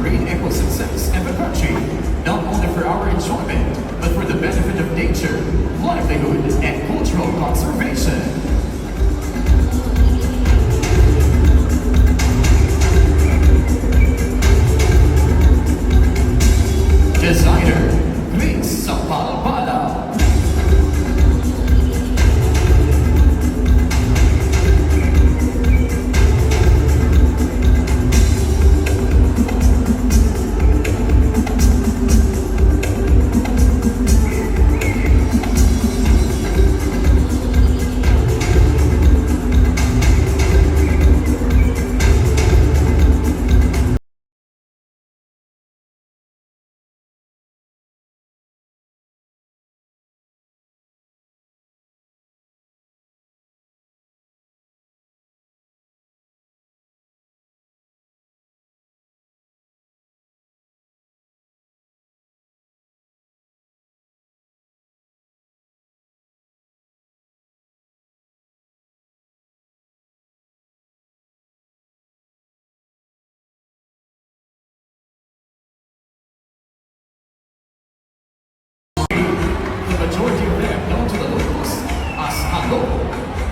marine ecosystems in the country, not only for our enjoyment, but for the benefit of nature, livelihood, and cultural conservation. Designer, Chris Sapalpala. The majority of them, known to the locals as Halo,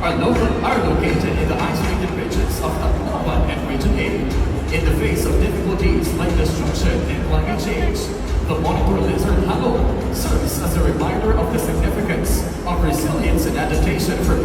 are located in the isolated regions of Tacloban and Region 8. In the face of difficulties like destruction and climate change, the monitor lizard Halo serves as a reminder of the significance of resilience and adaptation for